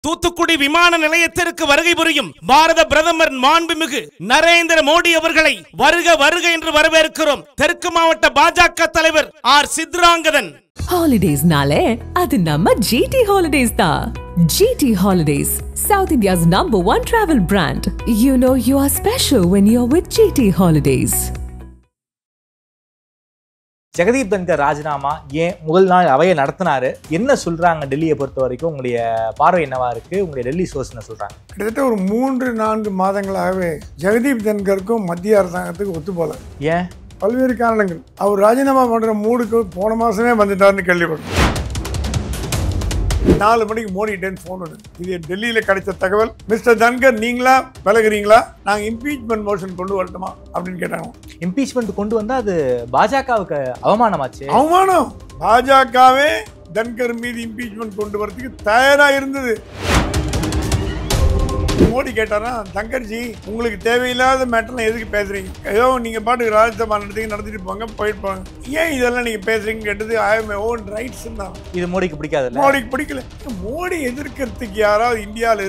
தூத்துக்குடி விமான நிலையத்திற்கு வருகை புரியும் பாரத பிரதமர் மாண்புமிகு நரேந்திர மோடி அவர்களை வருக வருக என்று வரவேற்கிறோம். தெற்கு மாவட்ட பாஜக தலைவர் R Chitrangadhan. Holidays nale adu namma GT Holidays da. GT Holidays, South India's #1 travel brand. You know you are special when you're with GT Holidays. Jagdeep Dhankhar ராஜினாமா ஏன் முதல் நாள் அவையை நடத்தினாரு, என்ன சொல்றாங்க டெல்லியை பொறுத்த வரைக்கும்? உங்களுடைய பார்வை என்னவா இருக்கு? உங்களுடைய டெல்லி சோர்ஸ் என்ன சொல்றாங்க? கிட்டத்தட்ட ஒரு 3-4 மாதங்களாகவே ஜெகதீப் தன்கருக்கும் மத்திய அரசாங்கத்துக்கு ஒத்து போல. ஏன்? பல்வேறு காரணங்கள். அவர் ராஜினாமா பண்ற மூடுக்கு போன மாசமே வந்துட்டாருன்னு கேள்விப்பட்டோம். 4 மணிக்கு மோடிட்டேன்னு ஃபோன் வருது. இது டெல்லியில் கிடைச்ச தகவல். மிஸ்டர் தன்கர் நீங்களா விலகுறீங்களா, நாங்கள் இம்பீச்மெண்ட் மோஷன் கொண்டு வரட்டுமா அப்படின்னு கேட்டாங்க. இம்பீச்மெண்ட் கொண்டு வந்தா அது பாஜகவுக்கு அவமானமாச்சு. அவமானம். பாஜகவே தன்கர் மீது இம்பீச்மெண்ட் கொண்டு வரதுக்கு தயாரா இருந்தது. மோடி கேட்டாரா, தங்கர்ஜி உங்களுக்கு தேவையில்லாத மேட்டர்லாம் எதுக்கு பேசுறீங்க? ஏதோ நீங்க பாட்டுக்கு ராஜ்யசபா நடத்திட்டு போங்க, போயிட்டு போங்க, ஏன் இதெல்லாம் நீங்க பேசுறீங்க கேட்டது I am my own rights தான். இது மோடிக்கு பிடிக்காது. மோடிக்கு பிடிக்கல. மோடி எதிர்க்கிறதுக்கு யாராவது இந்தியாவில்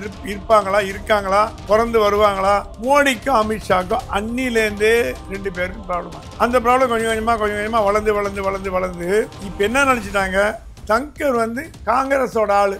இருக்காங்களா, பிறந்து வருவாங்களா? மோடிக்கும் அமித்ஷாக்கும் அன்னிலேருந்தே 2 பேருக்கும் ப்ராப்ளம். அந்த ப்ராப்ளம் கொஞ்சம் கொஞ்சமா வளர்ந்து இப்ப என்ன நினைச்சிட்டாங்க, தங்கர் காங்கிரஸோட ஆளு.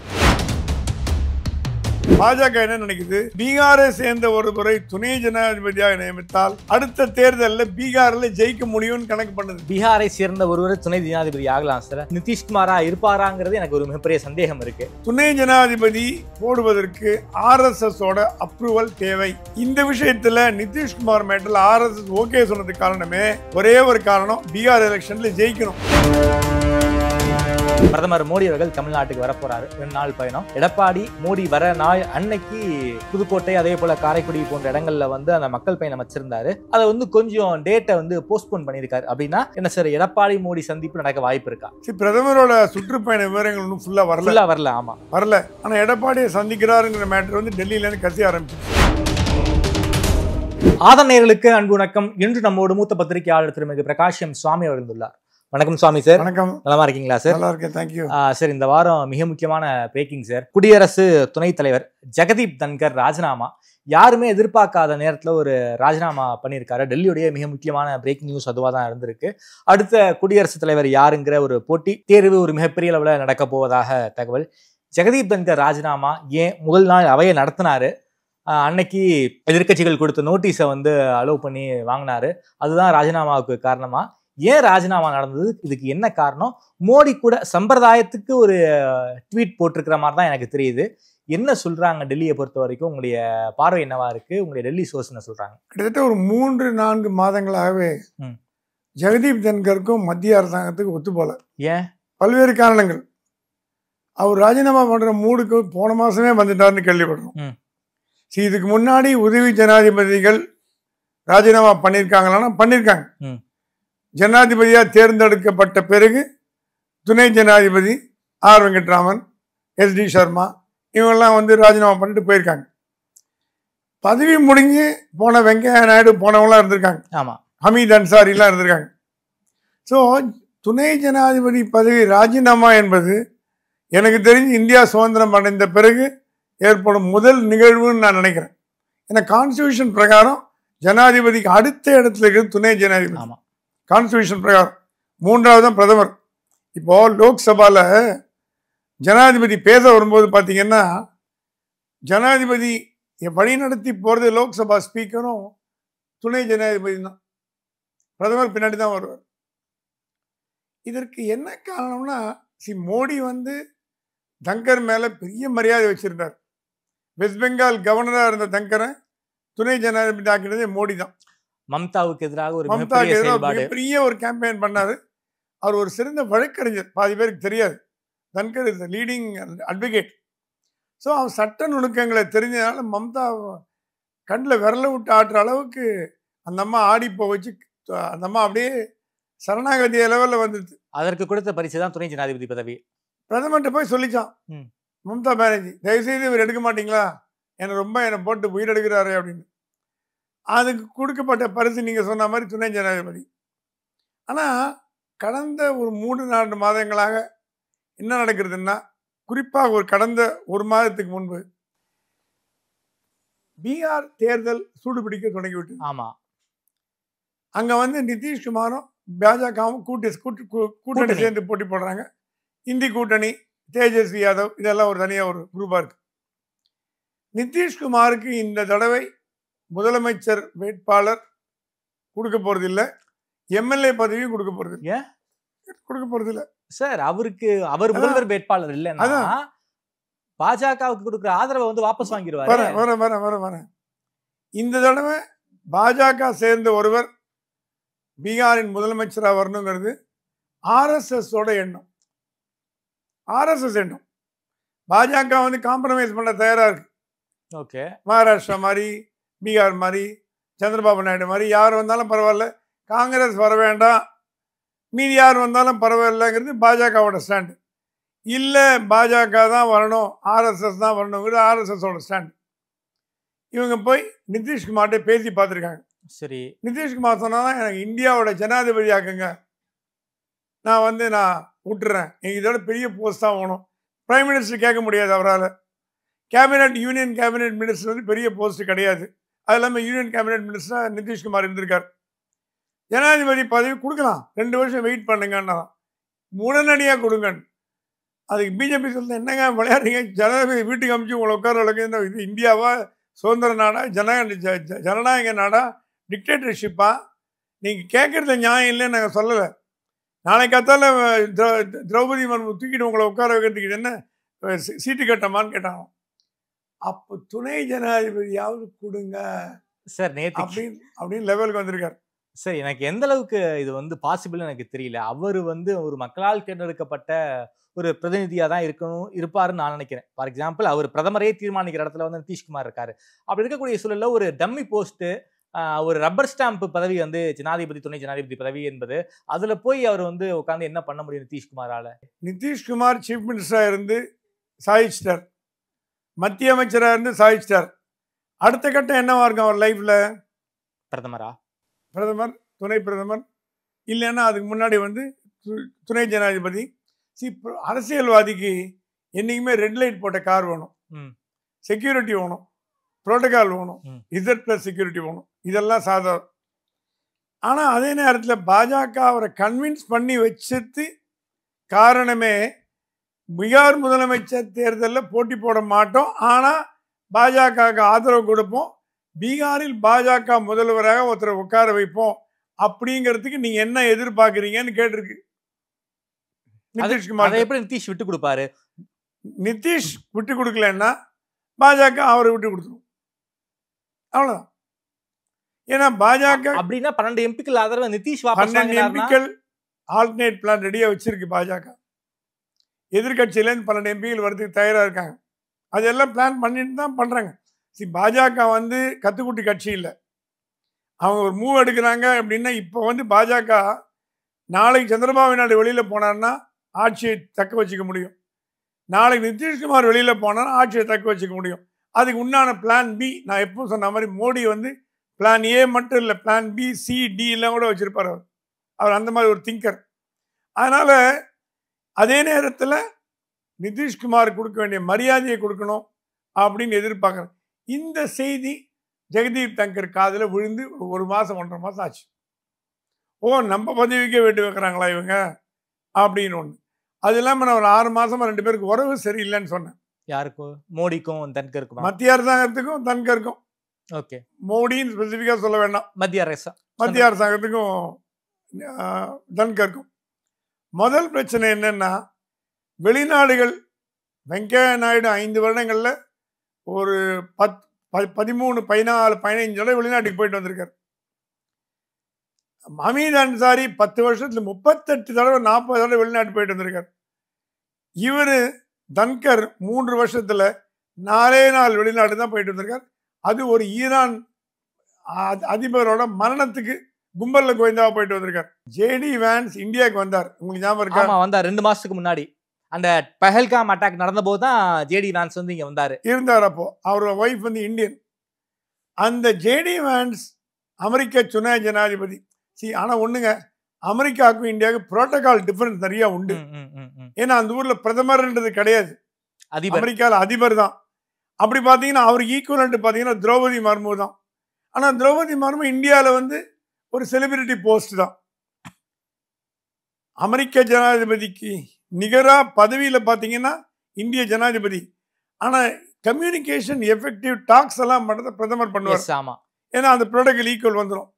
பாஜக என்ன நினைக்குது, பீகாரை சேர்ந்த ஒருவரை துணை ஜனாதிபதியாக நியமித்தால் அடுத்த தேர்தலில் பீகார்ல ஜெயிக்க முடியும்னு கணக்கு பண்ணுது. பீகாரை சேர்ந்த ஒருவரை துணை ஜனாதிபதி ஆகலாம் சார். நிதிஷ்குமாரா இருப்பாராங்கிறது எனக்கு ஒரு மிகப்பெரிய சந்தேகம் இருக்கு. துணை ஜனாதிபதி போடுவதற்கு RSS ஓட அப்ரூவல் தேவை. இந்த விஷயத்துல நிதிஷ்குமார் மேட்டல் RSS ஓகே சொன்னதுக்கு காரணமே ஒரே ஒரு காரணம், பீகார் எலெக்ஷன்ல ஜெயிக்கணும். பிரதமர் மோடி அவர்கள் தமிழ்நாட்டுக்கு வரப்போறாரு. 2 நாள் பயணம். எடப்பாடி மோடி வர நாள் அன்னைக்கு புதுக்கோட்டை அதே போல காரைக்குடி போன்ற இடங்கள்ல அந்த மக்கள் பயணம் வச்சிருந்தாரு. அதை கொஞ்சம் டேட்டை போஸ்ட்போன் பண்ணிருக்காரு. அப்படின்னா என்ன சார், எடப்பாடி மோடி சந்திப்பு நடக்க வாய்ப்பு இருக்கா? பிரதமரோட சுற்றுப்பயண விவரங்கள் ஒன்றும் ஃபுல்லா வரல. ஆமா வரல. ஆனா எடப்பாடியை சந்திக்கிறாருங்கிற மேட்டர் டெல்லியில இருந்து கசி ஆரம்பிச்சு. ஆதன் நேயர்களுக்கு அன்பு வணக்கம். இன்று நம்மோடு மூத்த பத்திரிகையாளர் திருமிகு பிரகாஷம் சுவாமி அவர்கள் உள்ளார். வணக்கம் சுவாமி சார். வணக்கம். நலமா இருக்கீங்களா சார்? நல்லா இருக்கேன், தேங்க்யூ சார். இந்த வாரம் மிக முக்கியமான பிரேக்கிங் சார். குடியரசு துணைத் தலைவர் ஜெகதீப் தன்கர் ராஜினாமா. யாருமே எதிர்பார்க்காத நேரத்தில் ஒரு ராஜினாமா பண்ணியிருக்காரு. டெல்லியுடைய மிக முக்கியமான பிரேக்கிங் நியூஸ் அதுவாக தான் இருந்திருக்கு. அடுத்த குடியரசுத் தலைவர் யாருங்கிற ஒரு போட்டி தேர்வு ஒரு மிகப்பெரிய அளவில் நடக்க போவதாக தகவல். ஜெகதீப் தன்கர் ராஜினாமா ஏன் முதல் நாள் அவையை நடத்தினாரு, அன்னைக்கு எதிர்கட்சிகள் கொடுத்த நோட்டீஸை அலோவ் பண்ணி வாங்கினாரு. அதுதான் ராஜினாமாவுக்கு காரணமா? ஏன் ராஜினாமா நடந்தது, இதுக்கு என்ன காரணம்? மோடி கூட சம்பிரதாயத்துக்கு ஒரு ட்வீட் போட்டிருக்கிற மாதிரி தான் எனக்கு தெரியுது. என்ன சொல்றாங்க டெல்லியை பொறுத்த வரைக்கும்? உங்களுடைய பார்வை என்னவா இருக்கு? உங்களுடைய டெல்லி சோர்ஸ் என்ன சொல்றாங்க? கிட்டத்தட்ட ஒரு 3-4 மாதங்களாகவே ஜெகதீப் தன்கருக்கும் மத்திய அரசாங்கத்துக்கு ஒத்து போல. ஏன்? பல்வேறு காரணங்கள். அவர் ராஜினாமா பண்ற மூடுக்கு போன மாசமே வந்துட்டாருன்னு கேள்விப்படுறோம். இதுக்கு முன்னாடி உதவி ஜனாதிபதிகள் ராஜினாமா பண்ணியிருக்காங்களான்னா பண்ணியிருக்காங்க. ஜனாதிபதியா தேர்ந்தெடுக்கப்பட்ட பிறகு துணை ஜனாதிபதி ஆர் வெங்கட்ராமன், SD சர்மா இவங்கெல்லாம் ராஜினாமா பண்ணிட்டு போயிருக்காங்க. பதவி முடிஞ்சு போன வெங்கையா நாயுடு போனவங்களாம் இருந்திருக்காங்க. ஆமா, ஹமீத் அன்சாரிலாம் இருந்திருக்காங்க. ஸோ துணை ஜனாதிபதி பதவி ராஜினாமா என்பது எனக்கு தெரிஞ்சு இந்தியா சுதந்திரம் அடைந்த பிறகு ஏற்படும் முதல் நிகழ்வுன்னு நான் நினைக்கிறேன். ஏன்னா கான்ஸ்டியூஷன் பிரகாரம் ஜனாதிபதிக்கு அடுத்த இடத்துல இருக்கிறது துணை ஜனாதிபதி. ஆமா, கான்ஸ்டியூஷன் பிரகாரம் 3வது தான் பிரதமர். இப்போ லோக்சபால ஜனாதிபதி பேச வரும்போது பார்த்தீங்கன்னா, ஜனாதிபதி வழிநடத்தி போறது லோக்சபா ஸ்பீக்கரும் துணை ஜனாதிபதி தான். பிரதமர் பின்னாடி தான் வருவார். இதற்கு என்ன காரணம்னா, மோடி தங்கர் மேல பெரிய மரியாதை வச்சிருந்தார். வெஸ்ட் பெங்கால் கவர்னரா இருந்த தங்கரை துணை ஜனாதிபதி ஆக்கினதே மோடி தான். மம்தாவுக்கு எதிராக ஒரு பெரிய ஒரு கேம்பெயின் பண்ணாரு. அவர் ஒரு சிறந்த வழக்கறிஞர், பாதி பேருக்கு தெரியாது. Dhankhar is leading advocate. So அவன் சட்ட நுணுக்கங்களை தெரிஞ்சதுனால மம்தா கண்ணில் விரல விட்டு ஆட்டுற அளவுக்கு அந்த அம்மா ஆடி போச்சு. அந்த அம்மா அப்படியே சரணாகதி லெவலில் வந்துடுது. அதற்கு கொடுத்த பரிசு தான் துணை ஜனாதிபதி பதவி. பிரதமர்கிட்ட போய் சொல்லிச்சான் மம்தா பானர்ஜி, தயவுசெய்து இவர் எடுக்க மாட்டீங்களா, என்னை போட்டு உயிரெடுக்கிறாரு அப்படின்னு. அதுக்கு கொடுக்கப்பட்ட பரிசு நீங்கள் சொன்ன மாதிரி துணை ஜனாதிபதி. ஆனால் கடந்த ஒரு 3-4 மாதங்களாக என்ன நடக்கிறதுன்னா, குறிப்பாக ஒரு கடந்த ஒரு மாதத்துக்கு முன்பு பீகார் தேர்தல் சூடுபிடிக்க தொடங்கிவிட்டது. ஆமா, அங்க வந்து நிதிஷ்குமாரும் பாஜகவும் கூட்டணி சேர்ந்து போட்டி போடுறாங்க. இந்தி கூட்டணி, தேஜஸ்வி யாதவ், இதெல்லாம் ஒரு தனியாக ஒரு குரூப்பா இருக்கு. நிதிஷ்குமாருக்கு இந்த தடவை முதலமைச்சர் வேட்பாளர் கொடுக்க போறது இல்ல, எம்எல்ஏ பதவியும் கொடுக்க போறது இல்ல. ஏன் கொடுக்க போறது இல்ல சார்? அவர் முதல்வர் வேட்பாளர் இல்லைன்னா பாஜகவுக்கு கொடுக்குற ஆதரவை வந்து வாபஸ் வாங்கிடுவாரு. வர இந்த தடவை பாஜக சேர்ந்த ஒருவர் பீகாரின் முதலமைச்சராக வரணுங்கிறது ஆர்எஸ்எஸ் எண்ணம். ஆர்எஸ்எஸ் எண்ணம். பாஜக வந்து காம்ப்ரமைஸ் பண்ண தயாரா இருக்கு. ஓகே, மகாராஷ்டிரா மாதிரி, பீகார் மாதிரி, சந்திரபாபு நாயுடு மாதிரி யார் வந்தாலும் பரவாயில்ல, காங்கிரஸ் வர வேண்டாம், மீதி யார் வந்தாலும் பரவாயில்லைங்கிறது பாஜகவோட ஸ்டாண்டு. இல்லை பாஜக தான் வரணும், ஆர்எஸ்எஸ் தான் வரணுங்கிறது ஆர்எஸ்எஸோட ஸ்டாண்டு. இவங்க போய் நிதிஷ்குமார்கிட்ட பேசி பார்த்துருக்காங்க. சரி, நிதிஷ்குமார் சொன்னாதான் எனக்கு இந்தியாவோட ஜனாதிபதி ஆக்குங்க, நான் விட்டுறேன், எனக்கு இதோட பெரிய போஸ்ட் தான் வேணும். பிரைம் மினிஸ்டர் கேட்க முடியாது அவரால். கேபினட், யூனியன் கேபினட் மினிஸ்டர் வந்து பெரிய போஸ்ட் கிடையாது. அது இல்லாமல் யூனியன் கேபினட் மினிஸ்டராக நிதிஷ்குமார் இருந்திருக்கார். ஜனாதிபதி பதவி கொடுக்கலாம், 2 வருஷம் வெயிட் பண்ணுங்கன்னா உடனடியாக கொடுங்க. அதுக்கு பிஜேபி சொல்ல என்னங்க விளையாடுறீங்க, ஜனாதிபதி வீட்டுக்கு அனுப்பிச்சு உங்களை உட்கார வழக்கு, இது இந்தியாவா, சுதந்திர நாடா, ஜனநாயக நாடா, டிக்டேட்டர்ஷிப்பா, நீங்கள் கேட்குறது நியாயம் இல்லைன்னு நாங்கள் சொல்லலை. நாளைக்கு காத்தால திரௌபதி முர்மு தூக்கிட்டு உங்களை உட்கார வைக்கிறதுக்கு என்ன சீட்டு கட்டமான்னு கேட்டாங்க. அப்போ துணை ஜனாதிபதியாவது கொடுங்க சார் அப்படின்னு லெவலுக்கு வந்திருக்காரு. சார், எனக்கு எந்த அளவுக்கு இது வந்து பாசிபிள் எனக்கு தெரியல. அவர் வந்து ஒரு மக்களால் தேர்ந்தெடுக்கப்பட்ட ஒரு பிரதிநிதியா தான் இருப்பாருன்னு நான் நினைக்கிறேன். ஃபார் எக்ஸாம்பிள், அவர் பிரதமரே தீர்மானிக்கிற இடத்துல வந்து நிதிஷ்குமார் இருக்காரு. அப்படி இருக்கக்கூடிய சூழல்ல ஒரு டம்மி போஸ்ட், ஒரு ரப்பர் ஸ்டாம்ப் பதவி வந்து ஜனாதிபதி, துணை ஜனாதிபதி பதவி என்பது, அதுல போய் அவர் வந்து உட்காந்து என்ன பண்ண முடியும் நிதிஷ்குமாரால? நிதிஷ்குமார் சீஃப் மினிஸ்டரா இருந்து சாதிச்சிட்டார், மத்திய அமைச்சராக இருந்து சாதிச்சிட்டார். அடுத்த கட்டம் என்னவா இருக்கும் அவர் லைஃப்ல? பிரதமர், துணை பிரதமர், இல்லைன்னா அதுக்கு முன்னாடி வந்து துணை ஜனாதிபதி. அரசியல்வாதிக்கு என்னைக்குமே ரெட் லைட் போட்ட கார் வேணும், செக்யூரிட்டி வேணும், புரோட்டோகால் வேணும், Z+ செக்யூரிட்டி வேணும். இதெல்லாம் சாதாரணம். ஆனால் அதே நேரத்தில் பாஜக அவரை கன்வின்ஸ் பண்ணி வச்சது காரணமே, பீகார் முதலமைச்சர் தேர்தலில் போட்டி போட மாட்டோம், ஆனால் பாஜகவுக்கு ஆதரவு கொடுப்போம், பீகாரில் பாஜக முதல்வராக ஒருத்தரை உட்கார வைப்போம் அப்படிங்கிறதுக்கு நீங்க என்ன எதிர்பார்க்குறீங்கன்னு கேட்டிருக்கு நிதிஷ்குமார். எப்படி நிதிஷ் விட்டு கொடுப்பாரு? நிதிஷ் விட்டு கொடுக்கலன்னா பாஜக அவரை விட்டு கொடுத்துரும், அவ்வளவுதான். ஏன்னா பாஜக அப்படின்னா 12 எம்பிக்கள் ஆதரவு நிதிஷ் 12 எம்பிக்கள் ஆல்டர்னேட் பிளான் ரெடியா வச்சிருக்கு பாஜக. எதிர்கட்சியிலேருந்து 12 எம்பிக்கள் வரதுக்கு தயாரா இருக்காங்க. அதெல்லாம் பிளான் பண்ணிட்டு தான் பண்றாங்க. பாஜக வந்து கத்துக்குட்டி கட்சி இல்லை, அவங்க ஒரு மூவ் எடுக்கிறாங்க அப்படின்னா. இப்போ வந்து பாஜக நாளைக்கு சந்திரபாபு நாயுடு வெளியில போனார்னா ஆட்சியை தக்க வச்சுக்க முடியும், நாளைக்கு நிதிஷ்குமார் வெளியில போனாலும் ஆட்சியை தக்க வச்சுக்க முடியும். அதுக்கு உண்டான பிளான் பி, நான் எப்பவும் சொன்ன மாதிரி மோடி வந்து பிளான் ஏ மட்டும் இல்லை, பிளான் பி, சி, டி எல்லாம் கூட வச்சிருப்பார் அவர் அந்த மாதிரி ஒரு திங்கர். அதனால அதே நேரத்தில் நிதிஷ்குமார் கொடுக்க வேண்டிய மரியாதையை கொடுக்கணும் அப்படின்னு எதிர்பார்க்குறேன். இந்த செய்தி ஜெகதீப் தங்கர் காதில் விழுந்து 1 மாதம் 1.5 மாதம் ஆச்சு. நம்ம பதவிக்கே வெட்டு வைக்கிறாங்களா இவங்க அப்படின்னு ஒன்று. அது இல்லாமல் நான் ஒரு 6 மாதமா 2 பேருக்கு உறவு சரியில்லைன்னு சொன்னேன். யாருக்கும்? மோடிக்கும் தன்கருக்கும், மத்திய அரசாங்கத்துக்கும் தன்கருக்கும். ஓகே, மோடின்னு ஸ்பெசிஃபிக்காக சொல்ல வேண்டாம், மத்திய அரசாங்கத்துக்கும் தன்கருக்கும். முதல் பிரச்சனை என்னன்னா, வெளிநாடுகள் வெங்கையா நாயுடு 5 வருடங்களில் ஒரு 13, 14, 15 தடவை வெளிநாட்டுக்கு போயிட்டு வந்திருக்காரு. ஹமீத் அன்சாரி 10 வருஷத்துல 38 தடவை 40 தடவை வெளிநாட்டு போயிட்டு வந்திருக்காரு. இவரு தன்கர் 3 வருஷத்துல 4 வெளிநாடு தான் போயிட்டு வந்திருக்காரு. அது ஒரு ஈரான் அதிபரோட மரணத்துக்கு கும்பல்ல கோயந்தாவா போயிட்டு வந்திருக்காரு. ஜேடி வான்ஸ் இந்தியாவுக்கு வந்தார், உங்களுக்கு ஞாபகம் இருக்கா? வந்தார் 2 மாசத்துக்கு முன்னாடி. அந்த பஹல்காம் அட்டாக் நடந்த போது தான் ஜேடி வான்ஸ் வந்து இங்க இருந்தார். அப்போ அவரோட ஒய்ஃப் வந்து இந்தியன். அந்த ஜேடி வான்ஸ் அமெரிக்க துணை ஜனாதிபதி. ஆனா ஒண்ணுங்க, அமெரிக்காவுக்கும் இந்தியாவுக்கும் புரோட்டோகால் டிஃபரன்ஸ் நிறைய உண்டு. ஏன்னா அந்த ஊர்ல பிரதமர்ன்றது கிடையாது, அதிபர். அமெரிக்கால அதிபர் தான். அப்படி பாத்தீங்கன்னா அவருக்கு ஈக்குவலண்ட் பாத்தீங்கன்னா திரௌபதி மர்மு தான். ஆனா திரௌபதி மர்மு இந்தியால வந்து ஒரு செலிபிரிட்டி போஸ்ட் தான். அமெரிக்க ஜனாதிபதிக்கு நிகரா பதவியில பாத்தீங்கன்னா இந்திய ஜனாதிபதி. ஆனா கம்யூனிகேஷன் எஃபெக்டிவ் டாக்ஸ் எல்லாம் பண்றத பிரதமர் பண்ணுவார். ஆமா. ஏன்னா அந்த ப்ரோட்டோகால் ஈக்குவல் வந்துடும்.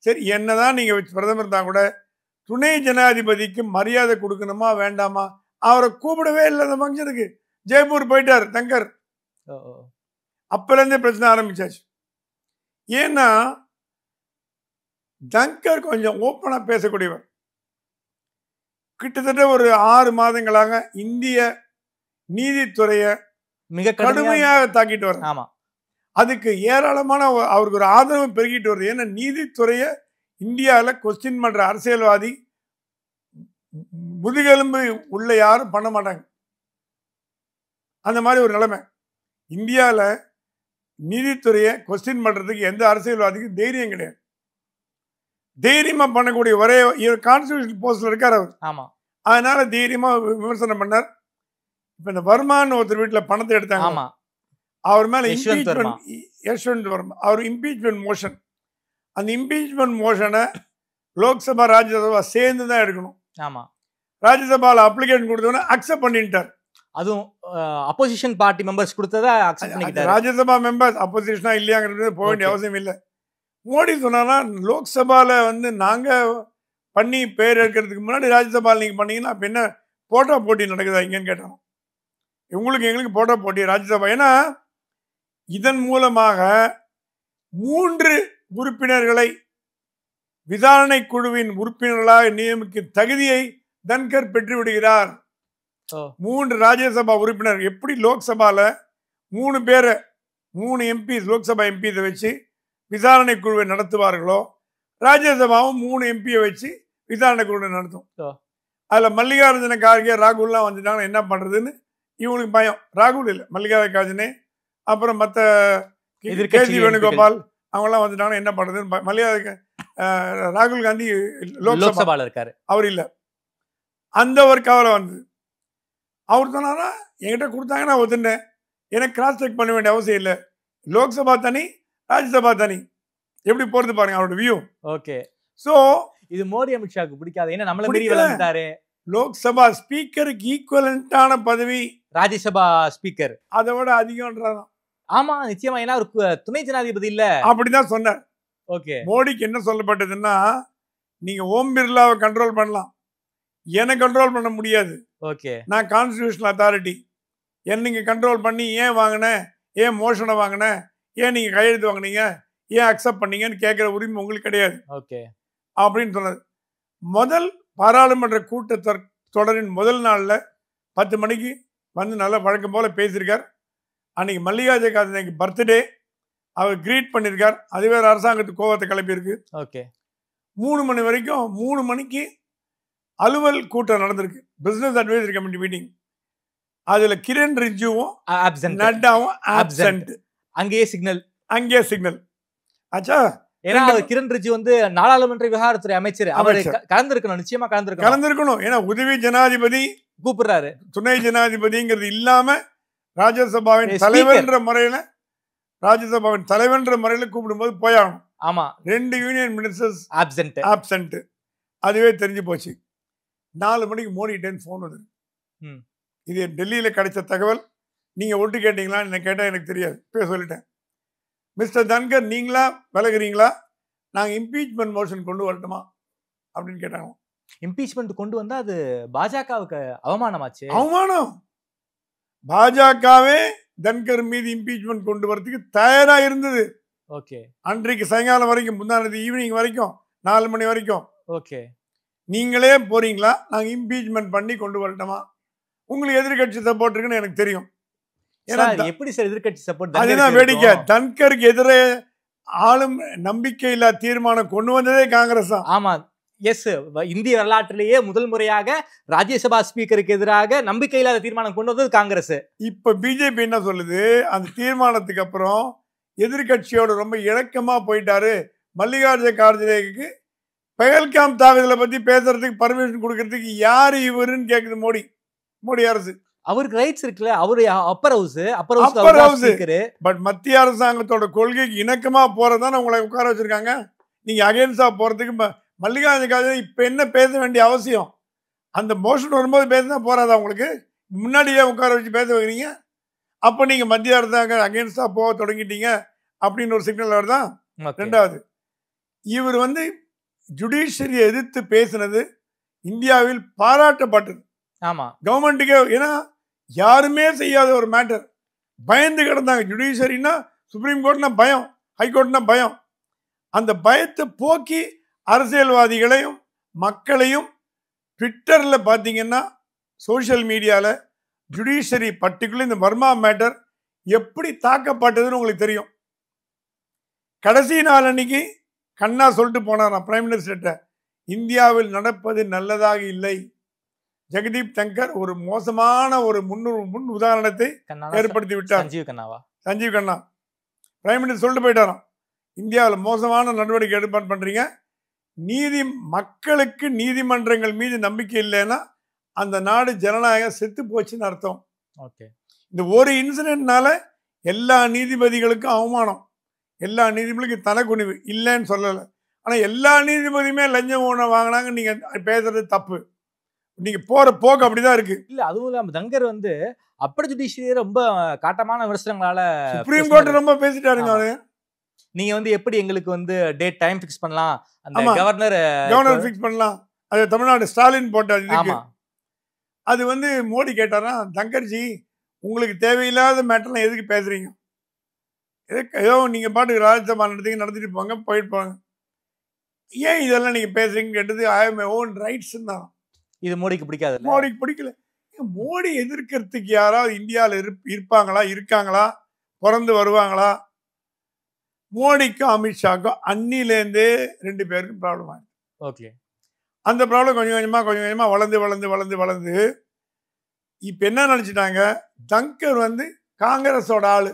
சரி, என்னதான் நீங்க பிரதமர் தான் கூட துணை ஜனாதிபதிக்கு மரியாதை கொடுக்கணுமா வேண்டாமா? அவரை கூப்பிடவே இல்லை அந்த ஃபங்க்ஷனுக்கு. ஜெய்ப்பூர் போயிட்டார் தங்கர். அப்பலேருந்தே பிரச்சனை ஆரம்பிச்சாச்சு. ஏன்னா தங்கர் கொஞ்சம் ஓப்பனா பேசக்கூடியவர். கிட்டத்தட்ட ஒரு 6 மாதங்களாக இந்திய நீதித்துறையை மிக கடுமையாக தாக்கிட்டு வர. ஆமா. அதுக்கு ஏராளமான அவருக்கு ஒரு ஆதரவு பெருகிட்டு வருது. ஏன்னா நீதித்துறையை இந்தியாவில் கொஸ்டின் பண்ற அரசியல்வாதி முதுகெலும்பு உள்ள யாரும் பண்ண மாட்டாங்க. அந்த மாதிரி ஒரு நிலைமை. இந்தியாவில் நீதித்துறையை கொஸ்டின் பண்றதுக்கு எந்த அரசியல்வாதிக்கும் தைரியம் கிடையாது. தைரியமா பண்ணக்கூடிய ஒரே கான்ஸ்டிடியூஷன் போஸ்ட்ல இருக்கார் அவர். ஆமா. அதனால தைரியமா விமர்சனம் பண்ணார். இப்ப இந்த வர்மான்னு ஒருத்தர் வீட்டுல பணத்தை எடுத்தாங்க. ஆமா. அவர் மேல யஷ்வந்த் வர்மா அவர் இம்பீச்மெண்ட் மோஷன். அந்த இம்பீச்மெண்ட் மோஷனை லோக்சபா ராஜ்யசபா சேர்ந்து தான் எடுக்கணும். ஆமா. ராஜ்யசபால அப்ளிகேஷன் கொடுத்தோன்னே அக்செப்ட் பண்ணிட்டார். அதுவும் அப்போசிஷன் பார்ட்டி மெம்பர்ஸ் கொடுத்ததா அக்செப்ட் பண்ணிட்டார். ராஜ்யசபா மெம்பர்ஸ் அப்போசிஷனா இல்லையாங்கிறது போக வேண்டிய அவசியம் இல்லை. மோடி சொன்னா லோக்சபால வந்து நாங்க பண்ணி பேர் எடுக்கிறதுக்கு முன்னாடி ராஜ்யசபால நீங்க பண்ணீங்கன்னா அப்ப என்ன போட்டோ போட்டி நடக்குதா இங்கன்னு கேட்டோம். உங்களுக்கு எங்களுக்கு போட்டோ போட்டி ராஜ்யசபா. ஏன்னா இதன் மூலமாக 3 உறுப்பினர்களை விசாரணை குழுவின் உறுப்பினர்களாக நியமிக்கும் தகுதியை தன்கர் பெற்று விடுகிறார். 3 ராஜ்யசபா உறுப்பினர். எப்படி லோக்சபால 3 பேரை 3 எம்பிஸ் லோக்சபா எம்பிஸை வச்சு விசாரணை குழுவை நடத்துவார்களோ, ராஜ்யசபாவும் 3 எம்பியை வச்சு விசாரணை குழுவை நடத்தும். அதுல மல்லிகார்ஜுன கார்கே ராகுல்லாம் வந்துட்டாங்கன்னா என்ன பண்றதுன்னு இவங்களுக்கு பயம். ராகுல் இல்லை, மல்லிகார்ஜுன கார்கே அப்புறம் மற்ற கேசி வேணுகோபால் அவங்கெல்லாம் வந்துட்டாங்கன்னா என்ன பண்றதுன்னு ராகுல் காந்தி லோக்சபால இருக்காரு. அவர் இல்லை. அந்த ஒரு கவலை வந்து அவர் சொன்னாரா என்கிட்ட கொடுத்தாங்கன்னா ஒத்துட்டேன். எனக்கு கிராஸ் செக் பண்ண வேண்டிய அவசியம் இல்லை. லோக்சபா தனி ராஜ்யசபா தனி. எப்படி போறது பாருங்க அவரோட வியூ. ஓகே. சோ இது மோடி அமித்ஷாக்கு பிடிக்காது. ஏன்னா நம்மள மீறி விளையாண்டாரு. லோக்சபா ஸ்பீக்கருக்கு ஈக்குவலண்டான பதவி ராஜ்யசபா ஸ்பீக்கர் அதை விட அதிகம்ன்றாராம். ஆமா நிச்சயமா. ஏன்னா ஒரு துணை ஜனாதிபதி இல்ல. அப்படிதான் சொன்னார். ஓகே. மோடிக்கு என்ன சொல்லப்பட்டதுன்னா நீங்க ஓம் பிர்லாவை கண்ட்ரோல் பண்ணலாம், என்ன கண்ட்ரோல் பண்ண முடியாது. ஓகே. நான் கான்ஸ்டிடியூஷனல் அத்தாரிட்டி, என்ன நீங்க கண்ட்ரோல் பண்ணி ஏன் வாங்கின, ஏன் மோஷனை வாங்கின, ஏன் நீங்க கையெழுத்து வாங்கினீங்க, ஏன் அக்செப்ட் பண்ணீங்கன்னு கேட்கிற உரிமை உங்களுக்கு கிடையாது. ஓகே அப்படின்னு சொன்னது. முதல் பாராளுமன்ற கூட்டத்தொடரின் முதல் நாள்ல 10 மணிக்கு வந்து நல்லா வழக்கம் போல பேசியிருக்கார். அன்னைக்கு மல்லிகார்ஜுன கார்கே பர்த்டே, அவர் கிரீட் பண்ணியிருக்கார். அதுவே அரசாங்கத்துக்கு கோவத்தை கிளப்பியிருக்கு. ஓகே. 3 மணி வரைக்கும் 3 மணிக்கு அலுவல் கூட்டம் நடந்திருக்கு, பிசினஸ் அட்வைசரி கமிட்டி மீட்டிங். அதுல கிரண் ரிஜிஜுவும் நட்டாவும் ஆப்சென்ட். அங்கேயே சிக்னல் ஆச்சா. ஏன்னா கிரண் ரிஜிஜு வந்து நாடாளுமன்ற விவகாரத்துறை அமைச்சர், அவர் கலந்துருக்கணும், நிச்சயமா கலந்துருக்கணும். ஏன்னா உதவி ஜனாதிபதி கூப்பிடுறாரு, துணை ஜனாதிபதிங்கிறது இல்லாம ராஜ்யசபாவின் தலைவர்ன்ற முறையில கூப்பிடும்போது போயாகணும். ஆமா. 2 யூனியன் மினிஸ்டர்ஸ் ஆப்சென்ட். அதுவே தெரிஞ்சு போச்சு. 4 மணிக்கு மோடிட்டேன் போன் வந்து, இது டெல்லியில கிடைச்ச தகவல், நீங்க ஒட்டு கேட்டீங்களா என்ன கேட்டா எனக்கு தெரியாது, இப்ப சொல்லிட்டேன். மிஸ்டர் தன்கர் நீங்களா விலகுறீங்களா, நாங்க இம்பீச்மெண்ட் மோஷன் கொண்டு வரட்டுமா அப்படின்னு கேட்டாங்க. இம்பீச்மெண்ட் கொண்டு வந்தா அது பாஜகவுக்கு அவமானமாச்சு. அவமானம். பாஜகவே தன்கர் மீது இம்பீச்மெண்ட் கொண்டு வரதுக்கு தயாரா இருந்தது. ஓகே. அன்றைக்கு சாயங்காலம் வரைக்கும், முந்தானது ஈவினிங் வரைக்கும், 4 மணி வரைக்கும். ஓகே. நீங்களே போறீங்களா, நாங்க இம்பீச்மெண்ட் பண்ணி கொண்டு வரட்டுமா, உங்களுக்கு எதிர்கட்சி சப்போர்ட் இருக்குன்னு எனக்கு தெரியும். எப்படி சார் எதிர்கட்சி சப்போர்ட்? அதுதான் வேடிக்கை. தன்கருக்கு எதிரே ஆளும் நம்பிக்கையில்லா தீர்மானம் கொண்டு வந்ததே காங்கிரஸ் தான். ஆமா. எஸ், இந்திய வரலாற்றிலேயே முதல் முறையாக ராஜ்யசபா ஸ்பீக்கருக்கு எதிராக நம்பிக்கையில்லாத தீர்மானம் கொண்டு வந்தது காங்கிரஸ். இப்ப பிஜேபி என்ன சொல்லுது, அந்த தீர்மானத்துக்கு அப்புறம் எதிர்கட்சியோட ரொம்ப இணக்கமா போயிட்டாரு. மல்லிகார்ஜுன கார்கேக்கு பகல்காம் தாக்குதலை பத்தி பேசுறதுக்கு பர்மிஷன் கொடுக்கறதுக்கு யாரு இவருன்னு கேக்குது மோடி அரசு. அவருக்கு ரைட்ஸ் இருக்குல்ல, அவரு Appar house Upper house. But மத்திய அரசாங்கத்தோட கொள்கைக்கு இணக்கமா போறதுதான் உங்களை உட்கார வச்சிருக்காங்க. நீங்க அகைன்ஸ்டா போறதுக்கு மல்லிகார்ஜுன இப்ப என்ன பேச வேண்டிய அவசியம்? அந்த மோஷன் வரும்போது பேசினா போறாதா உங்களுக்கு? முன்னாடியே உட்கார வச்சு பேச வைக்கிறீங்க. அப்ப நீங்க மத்திய அரசாங்கம் அகைன்ஸ்டா போக தொடங்கிட்டீங்க அப்படின்னு ஒரு சிக்னல் வருதா? ரெண்டாவது, இவர் ஜுடிஷியரியை எதிர்த்து பேசினது இந்தியாவில் பாராட்டப்பட்டது. ஆமா, கவர்மெண்ட்டுக்கே. ஏன்னா யாருமே செய்யாத ஒரு மேட்டர், பயந்து கிடந்தாங்க. ஜுடிஷியரினா சுப்ரீம் கோர்ட்னா பயம், ஹைகோர்ட்னா பயம். அந்த பயத்தை போக்கி அரசியல்வாதிகளையும் மக்களையும் ட்விட்டர்ல பார்த்தீங்கன்னா, சோசியல் மீடியால ஜுடிஷியரி பர்டிகுலர் இந்த வர்மா மேட்டர் எப்படி தாக்கப்பட்டதுன்னு உங்களுக்கு தெரியும். கடைசி நாள் அன்னைக்கு கண்ணா சொல்லிட்டு போனாராம் பிரைம் மினிஸ்டர்கிட்ட, இந்தியாவில் நடப்பது நல்லதாக இல்லை. ஜெகதீப் தங்கர் ஒரு மோசமான ஒரு முன் உதாரணத்தை ஏற்படுத்தி விட்டார். சஞ்சீவ் கண்ணா பிரைம் மினிஸ்டர் சொல்லிட்டு போயிட்டாராம், இந்தியாவில் மோசமான நடவடிக்கை ஏற்பாடு பண்றீங்க. மக்களுக்கு நீதிமன்றங்கள் மீது நம்பிக்கை இல்லைன்னா அந்த நாடு ஜனநாயகம் செத்து போச்சுன்னு அர்த்தம். இந்த ஒரு இன்சிடென்ட்னால எல்லா நீதிபதிகளுக்கும் அவமானம், எல்லா நீதிபதிகளுக்கும் தனக்குனிவு. இல்லைன்னு சொல்லலை, ஆனா எல்லா நீதிபதியுமே லஞ்சம் வாங்கினாங்க. நீங்க பேசுறது தப்பு. நீங்க போற போக்கு அப்படிதான் இருக்கு. இல்ல, அதுவும் இல்லாம தங்கர் அப்பர் ஜுடிஷியரி ரொம்ப காட்டமான விமர்சனங்களால சுப்ரீம் கோர்ட் ரொம்ப பேசிட்டாருங்க. அவரு நீங்க எப்படி எங்களுக்கு டேட் டைம் ஃபிக்ஸ் பண்ணலாம், அந்த கவர்னர் ஃபிக்ஸ் பண்ணலாம். அது தமிழ்நாடு ஸ்டாலின் போட்டார். அது மோடி கேட்டாரா, தங்கர்ஜி உங்களுக்கு தேவையில்லாத மேட்டர்லாம் எதுக்கு பேசுறீங்க? ஏதோ நீங்க பாட்டுக்கு ராஜ்யசபா நடத்திட்டு போங்க, போயிட்டு போங்க, ஏன் இதெல்லாம் நீங்க பேசுறீங்கன்னு கேட்டது I am my own rights தான். இது மோடிக்கு பிடிக்காது. மோடிக்கு பிடிக்கல. மோடி எதிர்க்கிறதுக்கு யாராவது இந்தியாவில் இருக்காங்களா, பிறந்து வருவாங்களா? மோடிக்கும் அமித்ஷாக்கும் அன்னிலேருந்தே 2 பேருக்கும் ப்ராப்ளம் ஆகுது. ஓகே, அந்த ப்ராப்ளம் கொஞ்சம் கொஞ்சமா வளர்ந்து இப்ப என்ன நினைச்சிட்டாங்க, தங்கர் காங்கிரஸோட ஆளு.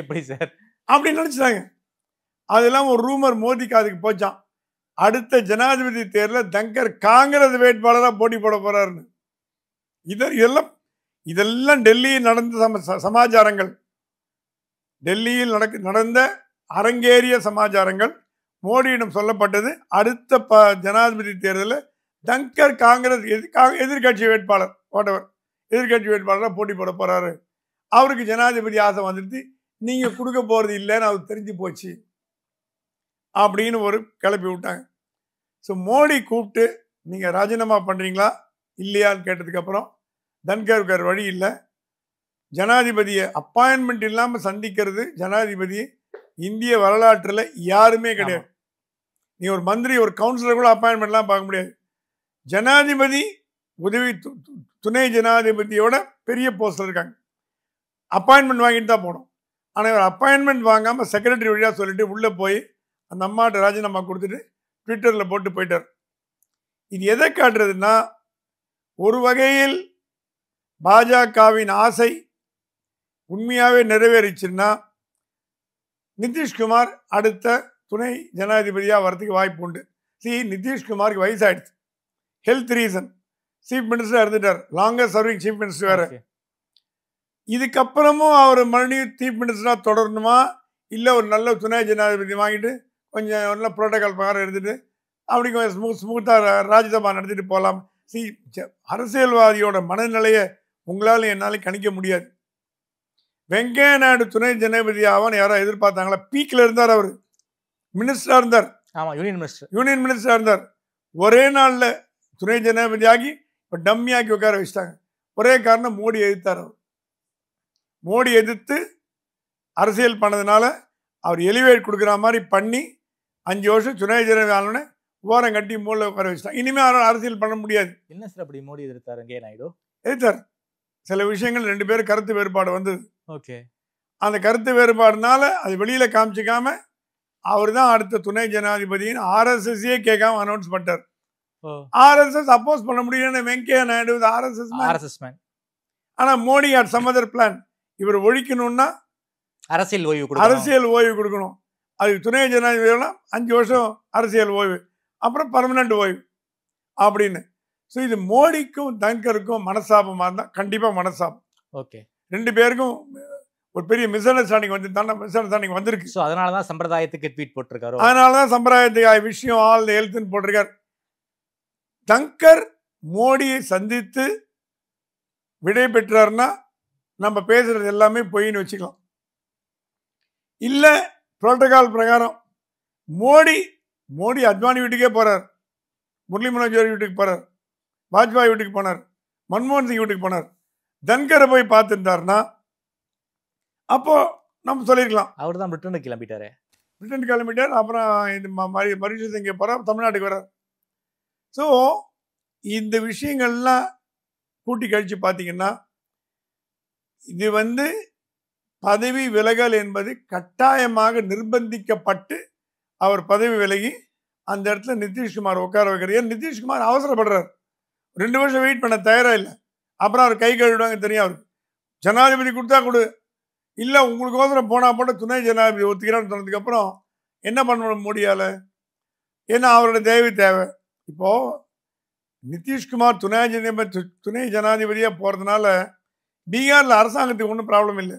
எப்படி சார் அப்படி நினைச்சிட்டாங்க. அதெல்லாம் ஒரு ரூமர் மோதிக்கு அதுக்கு போச்சான். அடுத்த ஜனாதிபதி தேர்தலில் தங்கர் காங்கிரஸ் வேட்பாளராக போட்டி போட போறாருன்னு. இதெல்லாம் டெல்லியில் நடந்த சமாச்சாரங்கள், டெல்லியில் நடந்த அரங்கேறிய சமாச்சாரங்கள். மோடியிடம் சொல்லப்பட்டது அடுத்த ஜனாதிபதி தேர்தலில் தங்கர் காங்கிரஸ் எதிர்கட்சி வேட்பாளர் எதிர்கட்சி வேட்பாளராக போட்டி போட போறாரு. அவருக்கு ஜனாதிபதி ஆசை வந்துட்டு நீங்க கொடுக்க போறது இல்லைன்னு அவருக்கு தெரிஞ்சு போச்சு அப்படின்னு ஒரு கிளப்பி விட்டாங்க. ஸோ மோடி கூப்பிட்டு நீங்க ராஜினாமா பண்றீங்களா இல்லையான்னு கேட்டதுக்கு அப்புறம் தன்கர் வழி இல்லை, ஜனாதிபதியை அப்பாயின்மெண்ட் இல்லாம சந்திக்கிறது ஜனாதிபதியை இந்திய வரலாற்றில் யாருமே கிடையாது. நீ ஒரு மந்திரி ஒரு கவுன்சிலர் கூட அப்பாயின்மெண்ட்லாம் பார்க்க முடியாது. ஜனாதிபதி உதவி துணை ஜனாதிபதியோட பெரிய போஸ்ட்ல இருக்காங்க, அப்பாயின்மெண்ட் வாங்கிட்டு தான் போகணும். ஆனால் இவர் அப்பாயின்மெண்ட் வாங்காமல் செக்ரட்டரி வழியாக சொல்லிட்டு உள்ளே போய் அந்த அம்மாட்ட ராஜினாமா கொடுத்துட்டு ட்விட்டரில் போட்டு போயிட்டார். இது எதை காட்டுறதுன்னா, ஒரு வகையில் பாஜகவின் ஆசை உண்மையாகவே நிறைவேறிச்சுன்னா நிதிஷ்குமார் அடுத்த துணை ஜனாதிபதியாக வரதுக்கு வாய்ப்பு உண்டு. நிதிஷ்குமாருக்கு வயசாயிடுச்சு, ஹெல்த் ரீசன், சீஃப் மினிஸ்டராக இருந்துட்டார், லாங்கஸ்ட் சர்விங் சீஃப் மினிஸ்டர் வேற. இதுக்கப்புறமும் அவர் மறுபடியும் சீஃப் மினிஸ்டராக தொடரணுமா, இல்லை ஒரு நல்ல துணை ஜனாதிபதி வாங்கிட்டு கொஞ்சம் நல்ல புரோட்டோகால் பிரகாரம் எடுத்துட்டு அப்படி கொஞ்சம் ஸ்மூத்தாக ராஜ்யசபா நடத்திட்டு போகலாம். அரசியல்வாதியோட மனநிலையை உங்களால் என்னால் கணிக்க முடியாது. வெங்கையா நாயுடு துணை ஜனாதிபதி ஆவான்னு யாரோ எதிர்பார்த்தாங்களா? பீக்கில் இருந்தார், அவர் மினிஸ்டராக இருந்தார். ஆமாம், யூனியன் மினிஸ்டராக இருந்தார். ஒரே நாளில் துணை ஜனாதிபதி ஆகி இப்போ டம்மியாக்கி உட்கார வச்சுட்டாங்க. ஒரே காரணம், மோடி எதிர்த்தார். அவர் மோடி எதிர்த்து அரசியல் பண்ணதுனால அவர் எலிவேட் கொடுக்குற மாதிரி பண்ணி 5 வருஷம் துணை ஜனாதிபதி ஆனோடனே ஓரம் கட்டி மூல உட்கார வச்சுட்டாங்க. இனிமேல் அவரால் அரசியல் பண்ண முடியாது. என்ன சார் அப்படி மோடி எதிர்த்தார்? வெங்கையா நாயுடு எதிர்த்தார். சில விஷயங்கள் 2 பேரும் கருத்து வேறுபாடு வந்தது. ஓகே, அந்த கருத்து வேறுபாடுனால அது வெளியில காமிச்சிக்காம அவர் தான் அடுத்த துணை ஜனாதிபதியின் ஆர்எஸ்எஸ்ஸே கேட்காம அனௌன்ஸ் பண்ணிட்டார். ஆர்எஸ்எஸ் அப்போஸ் பண்ண முடியலன்னு வெங்கையா நாயுடு ஆர்எஸ்எஸ் மேன். ஆனா Modi had some other plan. இவர் ஒழிக்கணும்னா அரசியல் ஓய்வு கொடுக்கணும். அதுக்கு துணை ஜனாதிபதி 5 வருஷம் அரசியல் ஓய்வு, அப்புறம் பர்மனன்ட் ஓய்வு அப்படின்னு. ஸோ இது மோடிக்கும் தன்கருக்கும் மனசாபமாக இருந்தால் கண்டிப்பாக மனசாபம். ஓகே. 2 பேருக்கும் ஒரு பெரிய மிஸ் அண்டர்ஸ்டாண்டிங் வந்திருக்கு. ஸோ அதனால தான் சம்பிரதாயத்துக்கு ட்வீட் போட்டிருக்காரு. அதனால தான் சம்பிரதாயத்துக்கு விஷயம் ஆல் ஹெல்த்னு போட்டிருக்காரு. தங்கர் மோடியை சந்தித்து விடை பெற்றார்னா நம்ம பேசுறது எல்லாமே பொய்ன்னு வச்சுக்கலாம். இல்ல புரோட்டோகால் பிரகாரம் மோடி அத்வானி வீட்டுக்கே போறார், முரளி மனோஜர் வீட்டுக்கு போறார், வாஜ்பாய் வீட்டுக்கு போனார், மன்மோகன் சிங் வீட்டுக்கு போனார். தன்கரை போய் பார்த்துட்டார்னா அப்போ நம்ம சொல்லிருக்கலாம் அவர் தான் ரிட்டர்னுக்கு கிளம்பிட்டார். அப்புறம் இந்த மரிஷியஸ் இங்கே போறார், தமிழ்நாட்டுக்கு வர்றார். ஸோ இந்த விஷயங்கள்லாம் கூட்டி கழிச்சு பார்த்தீங்கன்னா இது பதவி விலகல் என்பது கட்டாயமாக நிர்பந்திக்கப்பட்டு அவர் பதவி விலகி அந்த இடத்துல நிதிஷ்குமார் உட்கார வைக்கிறார். ஏன் நிதிஷ்குமார் அவசரப்படுறார், 2 வருஷம் வெயிட் பண்ண தயாராக இல்லை. அப்புறம் அவர் கை கழுவிடுவாங்க தெரியும். அவருக்கு ஜனாதிபதி கொடுத்தா கொடு, இல்லை உங்களுக்கு அவசரம் போனால் போட்ட துணை ஜனாதிபதி ஒத்துக்கிறான்னு சொன்னதுக்கப்புறம் என்ன பண்ண முடியல? ஏன்னா அவரோட தேவை. இப்போது நிதிஷ்குமார் துணை ஜனாதிபதியாக போகிறதுனால பீகாரில் அரசாங்கத்துக்கு ஒன்றும் ப்ராப்ளம் இல்லை,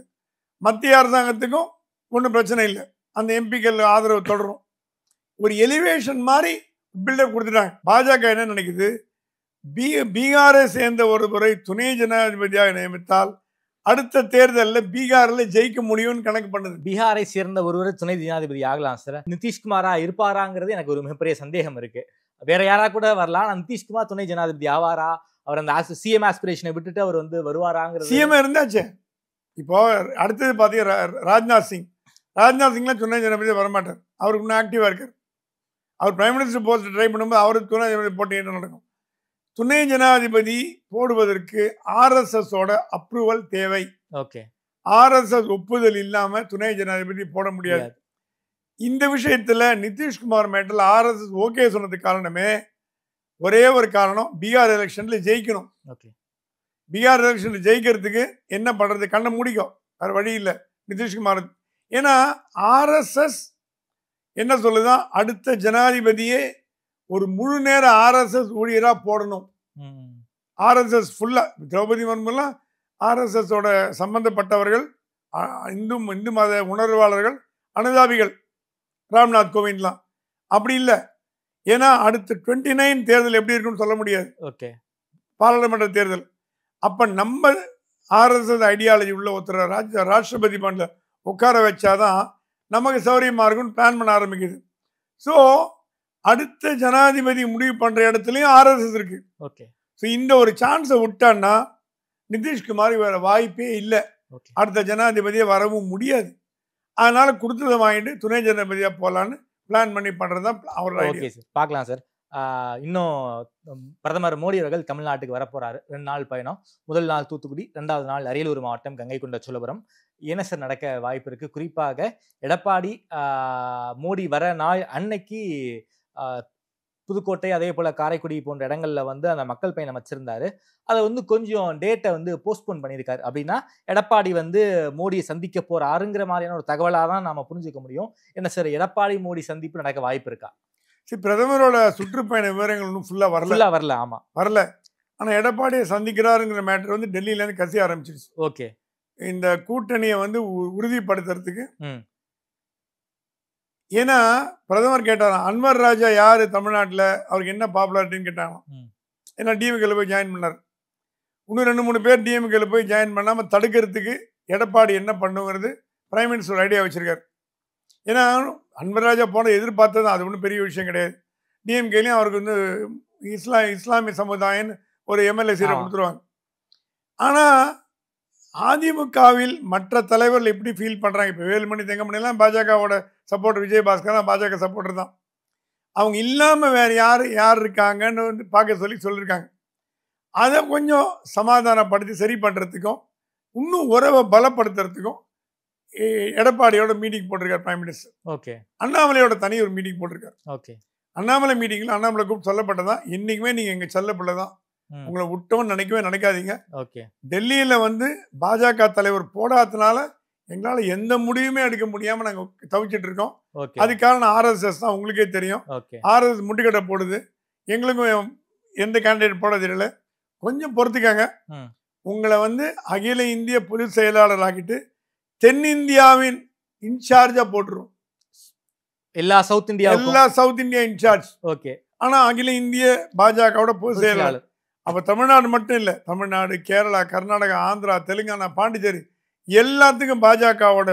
மத்திய அரசாங்கத்துக்கும் ஒன்றும் பிரச்சனை இல்லை. அந்த எம்பிக்கள் ஆதரவு தொடரும். ஒரு எலிவேஷன் மாதிரி பில்டப் கொடுத்துட்டாங்க. பாஜக என்ன நினைக்குது, பீகாரை சேர்ந்த ஒருவரை துணை ஜனாதிபதியாக நியமித்தால் அடுத்த தேர்தலில் பீகாரில் ஜெயிக்க முடியும்னு கணக்கு பண்ணுது. பீகாரை சேர்ந்த ஒருவர் துணை ஜனாதிபதி ஆகலாம் சார். நிதிஷ்குமாரா இருப்பாராங்கிறது எனக்கு ஒரு மிகப்பெரிய சந்தேகம் இருக்கு. வேற யாரா கூட வரலாம். நிதிஷ்குமார் துணை ஜனாதிபதி ஆவாரா, அவர் அந்த சிஎம் ஆஸ்பிரேஷனை விட்டுட்டு அவர் வருவாராங்கிறது. சிஎம் இருந்தாச்சு. இப்போ அடுத்தது பார்த்தீங்கன்னா ராஜ்நாத் சிங்லாம் துணை ஜனாதிபதி வரமாட்டார். அவருக்கு இன்னும் ஆக்டிவாக இருக்கார். அவர் பிரைம் மினிஸ்டர் போஸ்ட் ட்ரை பண்ணும்போது அவருக்கு துணை ஜனாதிபதி போட்டி என்ன நடக்கும்? துணை ஜனாதிபதி போடுவதற்கு ஆர்எஸ்எஸோட அப்ரூவல் தேவை. ஓகே. ஆர்எஸ்எஸ் ஒப்புதல் இல்லாம துணை ஜனாதிபதி போட முடியாது. இந்த விஷயத்துல நிதிஷ்குமார் மேட்டல் ஆர்எஸ்எஸ் ஓகே சொன்னதுக்கு காரணமே ஒரே ஒரு காரணம், பீகார் எலெக்ஷன்ல ஜெயிக்கணும். பீகார் எலெக்ஷன்ல ஜெயிக்கிறதுக்கு என்ன பண்றது, கண்ணை மூடிக்கும், வேற வழி இல்லை நிதிஷ்குமார். ஏன்னா ஆர்எஸ்எஸ் என்ன சொல்லுதான், அடுத்த ஜனாதிபதியே ஒரு முழு நேர ஆர்எஸ்எஸ் ஊழியரா போடணும். ஆர்எஸ்எஸ் ஃபுல்லா திரௌபதி முர்முலாம் ஆர்எஸ்எஸோட சம்பந்தப்பட்டவர்கள், இந்து மத உணர்வாளர்கள், அனுதாபிகள், ராம்நாத் கோவிந்த்லாம். அப்படி இல்லை. ஏன்னா அடுத்த 29 தேர்தல் எப்படி இருக்குன்னு சொல்ல முடியாது. ஓகே. பாராளுமன்ற தேர்தல். அப்ப நம்ம ஆர்எஸ்எஸ் ஐடியாலஜி உள்ள ஒருத்தர் ராஷ்டிரபதி பவன்ல உட்கார வச்சாதான் நமக்கு சௌரியமா இருக்கும்னு பிளான் பண்ண ஆரம்பிக்குது. ஸோ அடுத்த ஜனாதிபதி முடிவு பண்ற இடத்துலயும் ஆர்எஸ்எஸ் இருக்கு. ஓகே. ஸோ இந்த ஒரு சான்ஸை விட்டான்னா நிதிஷ்குமார் வேற வாய்ப்பே இல்லை, அடுத்த ஜனாதிபதியை வரவும் முடியாது. அதனால கொடுத்ததை வாங்கிட்டு துணை ஜனாதிபதியா போலான்னு பிளான் பண்ணி பண்றதுதான் அவரோட ஐடியா. பார்க்கலாம் சார். இன்னும் பிரதமர் மோடி அவர்கள் தமிழ்நாட்டுக்கு வரப்போறாரு. 2 நாள் பயணம். முதல் நாள் தூத்துக்குடி, 2வது நாள் அரியலூர் மாவட்டம் கங்கைகொண்ட சோழபுரம். என்ன சார் நடக்க வாய்ப்பு இருக்கு? குறிப்பாக எடப்பாடி மோடி வர நாள் அன்னைக்கு புதுக்கோட்டை அதே போல காரைக்குடி போன்ற இடங்கள்ல அந்த மக்கள் பயணம் வச்சிருந்தாரு. அதை கொஞ்சம் டேட்டை போஸ்ட்போன் பண்ணியிருக்காரு. அப்படின்னா எடப்பாடி மோடியை சந்திக்க போறாருங்கிற மாதிரியான ஒரு தகவலாக தான் நாம புரிஞ்சுக்க முடியும். என்ன சார், எடப்பாடி மோடி சந்திப்பு நடக்க வாய்ப்பு இருக்கா? பிரதமரோட சுற்றுப்பயண விவரங்கள் இன்னும் ஃபுல்லா வரல. ஆமா, வரல. ஆனா எடப்பாடியை சந்திக்கிறாருங்கிற மேட்டர் டெல்லியில இருந்து கசிய ஆரம்பிச்சிருச்சு. ஓகே. இந்த கூட்டணியை உறுதிப்படுத்துறதுக்கு. ஏன்னா பிரதமர் கேட்டாராம், அன்வர் ராஜா யாரு தமிழ்நாட்டில், அவருக்கு என்ன பாப்புலாரிட்டின்னு கேட்டாங்களாம். ஏன்னா டிஎம்கேல போய் ஜாயின் பண்ணார். இன்னும் 2-3 பேர் டிஎம்கேல போய் ஜாயின் பண்ணாமல் தடுக்கிறதுக்கு எடப்பாடி என்ன பண்ணுங்கிறது பிரைம் மினிஸ்டர் ஐடியா வச்சிருக்காரு. ஏன்னா அன்வர் ராஜா போன எதிர்பார்த்தது அது ஒன்றும் பெரிய விஷயம் கிடையாது. டிஎம்கேலையும் அவருக்கு இஸ்லாமிய சமுதாயம் ஒரு எம்எல்ஏ சீரை கொடுத்துருவாங்க. ஆனால் அதிமுகவில் மற்ற தலைவர்கள் எப்படி ஃபீல் பண்ணுறாங்க? இப்போ வேலுமணி தெங்கமணிலாம் பாஜகவோட சப்போர்ட்டர், விஜயபாஸ்கர் தான் பாஜக சப்போர்ட்டர் தான். அவங்க இல்லாமல் வேறு யார் இருக்காங்கன்னு பார்க்க சொல்லியிருக்காங்க. அதை கொஞ்சம் சமாதானப்படுத்தி சரி பண்ணுறதுக்கும் இன்னும் உறவை பலப்படுத்துறதுக்கும் எடப்பாடியோட மீட்டிங் போட்டிருக்காரு பிரைம் மினிஸ்டர். ஓகே. அண்ணாமலையோட தனி ஒரு மீட்டிங் போட்டிருக்காரு. ஓகே. அண்ணாமலை மீட்டிங்கில் அண்ணாமலை கூப்பிட்டு சொல்லப்பட்டதான், என்றைக்குமே நீங்கள் எங்கள் செல்ல பிள்ளை தான், உங்களை விட்டோன்னு நினைக்காதீங்க. ஓகே. டெல்லியில பாஜக தலைவர் போடாதனால எங்களால எந்த முடிவுமே எடுக்க முடியாம நாங்க தவிச்சிட்டு இருக்கோம். அது காரணம் ஆர்எஸ்எஸ் தான், உங்களுக்கே தெரியும். ஆர்எஸ்எஸ் முட்டுக்கட்டை போடுது. எங்களுக்கும் எந்த கேண்டிடேட் போட தெரியல, கொஞ்சம் பொறுத்துக்காங்க. உங்களை வந்து அகில இந்திய பொதுச் செயலாளர் ஆக்கிட்டு தென்னிந்தியாவின் இன்சார்ஜா போட்டுரும். எல்லா சவுத் இந்தியா இன்சார்ஜ். ஓகே. ஆனா அகில இந்திய பாஜகவோட பொதுச் செயலாளர். அப்ப தமிழ்நாடு மட்டும் இல்ல, தமிழ்நாடு, கேரளா, கர்நாடகா, ஆந்திரா, தெலுங்கானா, பாண்டிச்சேரி எல்லாத்துக்கும் பாஜகவோட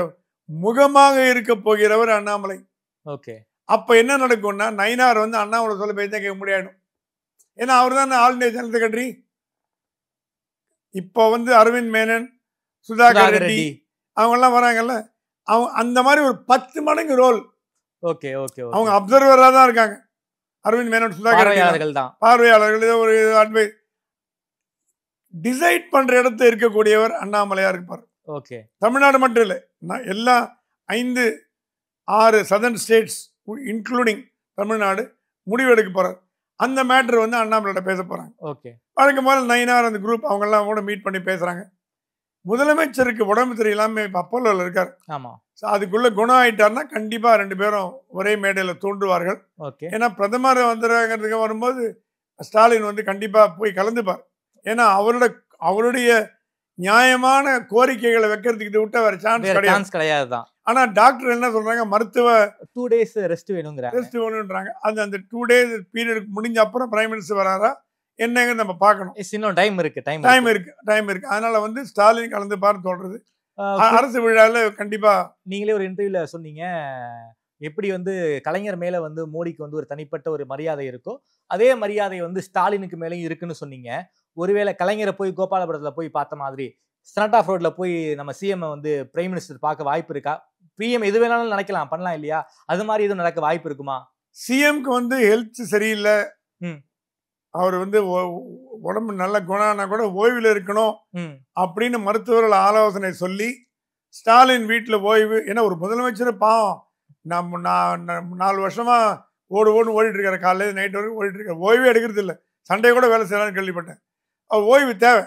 முகமாக இருக்க போகிறவர் அண்ணாமலை. ஓகே. அப்ப என்ன நடக்கும்னா, நயினார் வந்து அண்ணாமலை சொல்ல பேச கேட்க முடியாது. ஏன்னா அவர் தான் ஆல் இந்தியா ஜனரல் செக்ரட்டரி. இப்போ வந்து அரவிந்த் மேனன், சுதாகர் ரெட்டி அவங்க எல்லாம் வராங்கல்ல, அவங்க அந்த மாதிரி ஒரு 10 மடங்கு ரோல். Okay okay. அவங்க அப்சர்வரா தான் இருக்காங்க. அரவிந்த் மேனன், சுதாகர் பார்வையாளர்கள், ஒரு அட்வைஸ் டிசைட் பண்ற இடத்துல இருக்கக்கூடியவர் அண்ணாமலையா இருப்பார். ஓகே. தமிழ்நாடு மட்டும் இல்லை, எல்லா 5-6 சதர்ன் ஸ்டேட்ஸ் இன்க்ளூடிங் தமிழ்நாடு முடிவெடுக்க போறார். அந்த மேட்டர் வந்து அண்ணாமலையோட பேச போறாங்க. ஓகே. வழக்கம் போல நயினார் அந்த குரூப் அவங்க எல்லாம் கூட மீட் பண்ணி பேசுறாங்க. முதலமைச்சருக்கு உடம்பு சரியில்லாம இப்ப அப்போலோல இருக்காரு. ஆமா. அதுக்குள்ள குணம் ஆயிட்டாருன்னா கண்டிப்பா 2 பேரும் ஒரே மேடையில தோன்றுவார்கள். ஏன்னா பிரதமர் வந்துடுறதுக்கு வரும்போது ஸ்டாலின் வந்து கண்டிப்பா போய் கலந்துப்பார். ஏன்னா அவருடைய நியாயமான கோரிக்கைகளை வைக்கிறதுக்கு விட்டு வேற சான்ஸ் கிடையாது. ஆனா டாக்டர் என்ன சொல்றாங்க, மருத்துவ 2 days ரெஸ்ட் வேணும்ன்றாங்க. அந்த 2 days பீரியட் முடிஞ்ச அப்புறம் பிரைம் மினிஸ்டர் வராரா என்னங்க நம்ம பார்க்கணும். இன்னும் டைம் இருக்கு. அதனால வந்து ஸ்டாலின் கலந்து பாரு சொல்றது அரசு விழால கண்டிப்பா. நீங்களே ஒரு இன்டர்வியூல சொன்னீங்க, எப்படி வந்து கலைஞர் மேல வந்து மோடிக்கு வந்து ஒரு தனிப்பட்ட ஒரு மரியாதை இருக்கோ அதே மரியாதை வந்து ஸ்டாலினுக்கு மேலேயும் இருக்குன்னு சொன்னீங்க. ஒருவேளை கலைஞரை போய் கோபாலபுரத்துல போய் பார்த்த மாதிரி செனட் ஆஃப் ரோட்ல போய் நம்ம சிஎம் வந்து பிரைம் மினிஸ்டர் பார்க்க வாய்ப்பு இருக்கா? பிஎம் எது வேணாலும் நினைக்கலாம், பண்ணலாம் இல்லையா? அது மாதிரி எதுவும் நடக்க வாய்ப்பு இருக்குமா? சிஎம்க்கு வந்து ஹெல்த் சரியில்லை, அவர் வந்து உடம்பு நல்ல குணம்னா கூட ஓய்வில் இருக்கணும் அப்படின்னு மருத்துவர்கள் ஆலோசனை சொல்லி ஸ்டாலின் வீட்டில் ஓய்வு. ஏன்னா ஒரு முதலமைச்சர் பாவம், நம்ம 4 வருஷமா ஓடிட்டு இருக்காரு, காலையில் நைட் வரைக்கும் ஓடிட்டு இருக்காரு, ஓய்வே எடுக்கிறது இல்லை, சண்டே கூட வேலை செய்யலாம்னு கேள்விப்பட்டேன். அவர் ஓய்வு தேவை.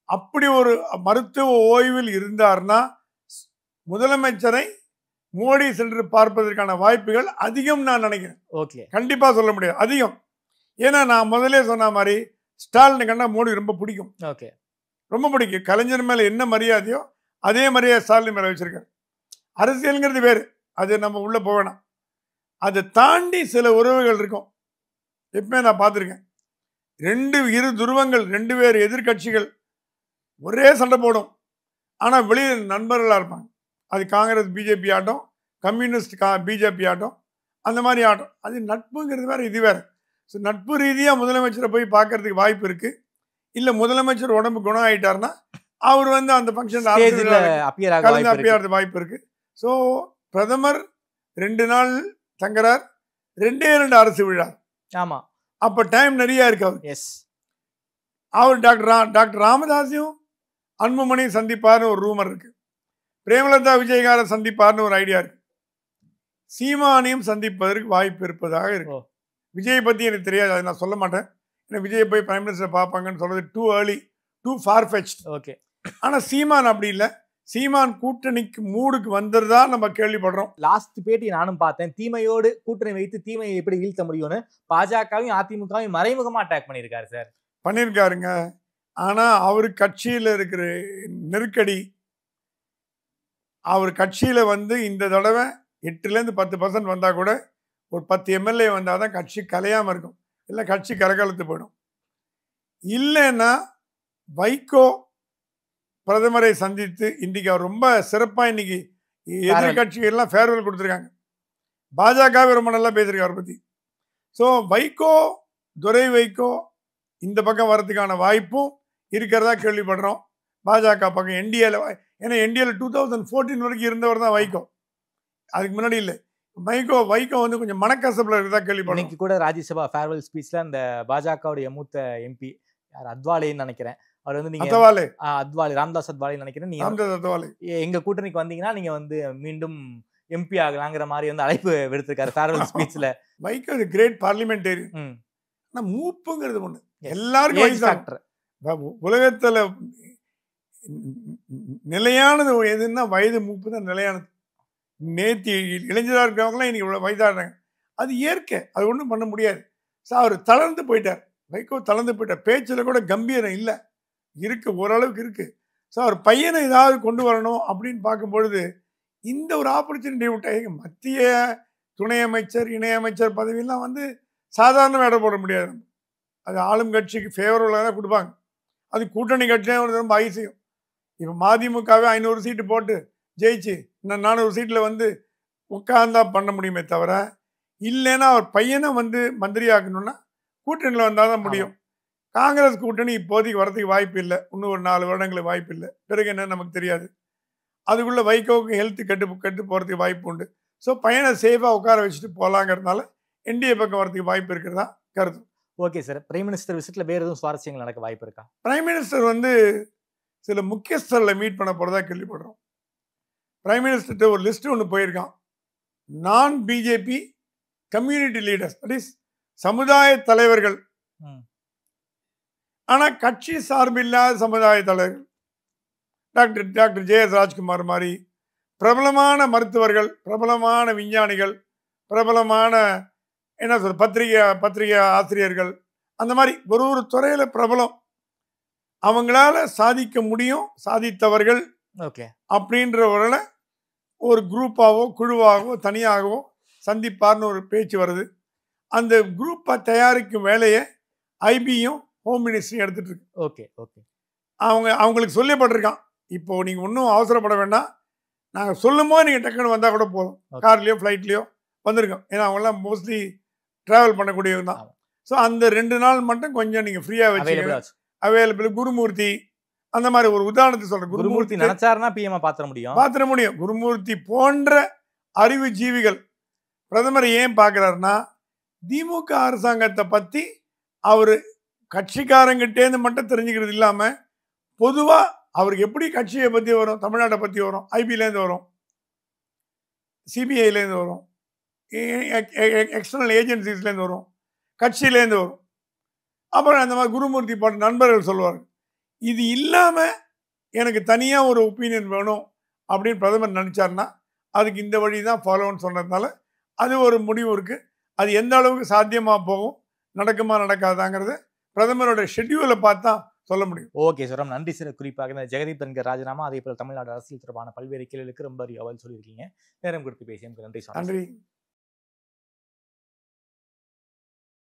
அப்படி ஒரு மருத்துவ ஓய்வில் இருந்தார்னா முதலமைச்சரை மோடி சென்று பார்ப்பதற்கான வாய்ப்புகள் அதிகம் நான் நினைக்கிறேன். ஓகே, கண்டிப்பா சொல்ல முடியாது, அதிகம். ஏன்னா நான் முதலே சொன்ன மாதிரி ஸ்டாலின் கண்டா மோடி ரொம்ப பிடிக்கும். ஓகே, ரொம்ப பிடிக்கும். கலைஞர் மேல என்ன மரியாதையோ அதே மரியாதை ஸ்டாலின் மேல வச்சிருக்காரு. அரசியல்ங்கிறது வேறு, அது நம்ம உள்ள போவேணாம். அதை தாண்டி சில உறவுகள் இருக்கும். எப்பவுமே நான் பார்த்துருக்கேன், இரு துருவங்கள், 2 பேர் எதிர்கட்சிகள் ஒரே சண்டை போடும், ஆனா வெளியில் நண்பர்களா இருப்பாங்க. அது காங்கிரஸ் பிஜேபி ஆட்டம், கம்யூனிஸ்ட் பிஜேபி ஆட்டம், அந்த மாதிரி ஆட்டம். அது நட்புங்கிறது வேற, இது வேற. ஸோ நட்பு ரீதியாக முதலமைச்சரை போய் பார்க்கறதுக்கு வாய்ப்பு இருக்கு. இல்லை முதலமைச்சர் உடம்பு குணம் ஆகிட்டார்னா அவர் வந்து அந்த ஃபங்க்ஷன் கலந்து அப்பியாகிறது வாய்ப்பு இருக்கு. ஸோ பிரதமர் 2 நாள் தங்குறார், 2 அரசு விழா. ஆமா, அப்போ டைம் நிறைய இருக்கு அவர். எஸ், அவர் டாக்டர் ராமதாஸையும் அன்புமணியும் சந்திப்பார்னு ஒரு ரூமர் இருக்கு. பிரேமலதா விஜயகாரை சந்திப்பார்னு ஒரு ஐடியா இருக்கு. சீமானையும் சந்திப்பதற்கு வாய்ப்பு இருப்பதாக இருக்கு. விஜய் பத்தி எனக்கு தெரியாது, அதை நான் சொல்ல மாட்டேன். ஏன்னா விஜய் போய் பிரைம் மினிஸ்டர் பார்ப்பாங்கன்னு சொல்றது too early, too far fetched. Okay, ஆனா சீமான் அப்படி இல்லை. சீமான் கூட்டணிக்கு மூடுக்கு வந்துருதா நம்ம கேள்விப்படுறோம். லாஸ்ட் பேட்டி நானும் பார்த்தேன், தீமையோடு கூட்டணி வைத்து தீமையை எப்படி வீழ்த்த முடியும்னு பாஜகவையும் அதிமுகவும் மறைமுகமா அட்டாக் பண்ணியிருக்காரு சார். பண்ணியிருக்காருங்க. ஆனா அவர் கட்சியில இருக்கிற நெருக்கடி, அவர் கட்சியில வந்து இந்த தடவை 8-10% வந்தா கூட ஒரு 10 எம்எல்ஏ வந்தால் தான் கட்சி கலையாமல் இருக்கும், இல்லை கட்சி கரகலத்து போயிடும். இல்லைன்னா வைகோ பிரதமரை சந்தித்து இன்றைக்கி அவர் ரொம்ப சிறப்பாக இன்னைக்கு எதிர்கட்சிகள்லாம் ஃபேர்வெல் கொடுத்துருக்காங்க. பாஜகவே ரொம்ப நல்லா பேசியிருக்காரு அவரை பற்றி. ஸோ வைகோ, துரை வைகோ இந்த பக்கம் வர்றதுக்கான வாய்ப்பும் இருக்கிறதா கேள்விப்படுறோம். பாஜக பக்கம் என்டிஏல, ஏன்னா என்டிஏல 2014 வரைக்கும் இருந்தவர் தான் வைகோ, அதுக்கு முன்னாடி இல்லை. வைகோ வந்து கொஞ்சம் மனக்கசப்புல இருக்கதா கேள்விப்பட்டேன். இன்னைக்கு கூட ராஜ்யசபா ஃபேர்வெல் ஸ்பீச்ல அந்த பாஜகவுடைய மூத்த எம்பி யார், அத்வாலேன்னு நினைக்கிறேன், அவர் வந்து நீங்க அத்வாலே, ராம்தாஸ் அத்வாலே நினைக்கிறேன், நீங்க எங்க கூட்டணிக்கு வந்தீங்கன்னா நீங்க வந்து மீண்டும் எம்பி ஆகலாங்கிற மாதிரி வந்து அழைப்பு விடுத்திருக்காரு ஃபேர்வெல் ஸ்பீச்ல. Vaiko great parliamentarian. ஆனா மூப்புங்கிறது ஒண்ணு எல்லாருக்கும் வயசாக்டர். உலகத்துல நிலையானது எதுன்னா வயது மூப்பு தான் நிலையானது. நேற்று இளைஞராக இருக்கிறவங்களாம் இன்னைக்கு இவ்வளோ வயதாடுறாங்க, அது இயற்கை, அது ஒன்றும் பண்ண முடியாது. ஸோ அவர் தளர்ந்து போயிட்டார். வைகோ தளர்ந்து போயிட்ட, பேச்சில் கூட கம்பீரம் இல்லை, இருக்கு ஓரளவுக்கு இருக்கு. ஸோ அவர் பையனை ஏதாவது கொண்டு வரணும் அப்படின்னு பார்க்கும்பொழுது இந்த ஒரு ஆப்பர்ச்சுனிட்டி விட்டாங்க. மத்திய துணை அமைச்சர் இணையமைச்சர் பதவியெல்லாம் வந்து சாதாரண வேலை போட முடியாது. அது ஆளும் கட்சிக்கு ஃபேவரபுளாக தான் கொடுப்பாங்க. அது கூட்டணி கட்சியாக ரொம்ப ஐசியம். இப்போ மதிமுகவே 500 சீட்டு போட்டு ஜெயிச்சு இன்னும் 400 சீட்டில் வந்து உட்கார்ந்தா பண்ண முடியுமே தவிர, இல்லைன்னா அவர் பையனை வந்து மந்திரி ஆக்கணும்னா கூட்டணியில் வந்தால் தான் முடியும். காங்கிரஸ் கூட்டணி இப்போதைக்கு வரதுக்கு வாய்ப்பு இல்லை. இன்னும் ஒரு 4 வருடங்களுக்கு வாய்ப்பு இல்லை. பிறகு என்ன நமக்கு தெரியாது. அதுக்குள்ளே வைகோவுக்கு ஹெல்த் கெட்டு போகிறதுக்கு வாய்ப்பு உண்டு. ஸோ பையனை சேஃபாக உட்கார வச்சுட்டு போகலாங்கிறதுனால என்டிஏ பக்கம் வரதுக்கு வாய்ப்பு இருக்கிறதா கருத்து. ஓகே சார், பிரைம் மினிஸ்டர் விசிட்டில் வேறு எதுவும் சுவாரஸ்யங்கள் நடக்க வாய்ப்பு இருக்கா? பிரைம் மினிஸ்டர் வந்து சில முக்கியஸ்தரில் மீட் பண்ண போகிறதா கேள்விப்படுறோம். பிரைம் மினிஸ்டர்கிட்ட ஒரு லிஸ்ட்டு ஒன்று போயிருக்கான். நான் BJP community leaders, that is சமுதாய தலைவர்கள், ஆனால் கட்சி சார்பில்லாத சமுதாய தலைவர்கள். Doctor J S. ராஜ்குமார் மாதிரி பிரபலமான மருத்துவர்கள், பிரபலமான விஞ்ஞானிகள், பிரபலமான என்ன சொல்ற பத்திரிகை ஆசிரியர்கள், அந்த மாதிரி ஒரு துறையில் பிரபலம், அவங்களால சாதிக்க முடியும், சாதித்தவர்கள் அப்படின்றவர்களை ஒரு குரூப்பாகவோ குழுவாகவோ தனியாகவோ சந்திப்பார்னு ஒரு பேச்சு வருது. அந்த குரூப்பை தயாரிக்கும் வேலையை ஐபியும் ஹோம் மினிஸ்ட்ரியும் எடுத்துட்டு இருக்கு. ஓகே ஓகே, அவங்களுக்கு சொல்லப்பட்டிருக்கான், இப்போ நீங்கள் ஒன்றும் அவசரப்பட வேண்டாம், நாங்கள் சொல்லும் போது நீங்கள் டக்குன்னு வந்தால் கூட போதும், கார்லேயோ ஃப்ளைட்லேயோ வந்துருக்கோம். ஏன்னா அவங்களாம் மோஸ்ட்லி ட்ராவல் பண்ணக்கூடியவங்க தான். ஸோ அந்த 2 நாள் மட்டும் கொஞ்சம் நீங்கள் ஃப்ரீயாக வச்சு அவைலபிள். குருமூர்த்தி அந்த மாதிரி ஒரு உதாரணத்தை சொல்கிறேன். குருமூர்த்தி நினைச்சாருன்னா பிஎம் பாத்திர முடியும். குருமூர்த்தி போன்ற அறிவு ஜீவிகள் பிரதமர் ஏன் பார்க்குறாருன்னா, திமுக அரசாங்கத்தை பற்றி அவர் கட்சிக்காரங்கிட்டேருந்து மட்டும் தெரிஞ்சுக்கிறது இல்லாமல் பொதுவாக அவருக்கு எப்படி கட்சியை பற்றி வரும், தமிழ்நாட்டை பற்றி வரும், ஐபிலேருந்து வரும், சிபிஐலேருந்து வரும், எக்ஸ்டர்னல் ஏஜென்சிஸ்லேருந்து வரும், கட்சியிலேருந்து வரும். அப்புறம் அந்த மாதிரி குருமூர்த்தி போன்ற நண்பர்கள் சொல்லுவார்கள். இது இல்லாமல் எனக்கு தனியாக ஒரு ஒப்பீனியன் வேணும் அப்படின்னு பிரதமர் நினச்சார்னா அதுக்கு இந்த வழி தான் ஃபாலோன்னு சொன்னதுனால அது ஒரு முடிவு இருக்குது. அது எந்த அளவுக்கு சாத்தியமாக போகும், நடக்குமா நடக்காதாங்கிறது பிரதமரோட ஷெட்யூலை பார்த்தா சொல்ல முடியும். ஓகே சார், நன்றி சார். குறிப்பாக இந்த ஜெகதீப் தன்கர் ராஜினாமா, அதே போல் தமிழ்நாடு அரசியல் தொடர்பான பல்வேறு கேள்விகளுக்கு ரொம்ப அவல் சொல்லியிருக்கீங்க. நேரம் கொடுத்து பேசியதுக்கு நன்றி சார். நன்றி.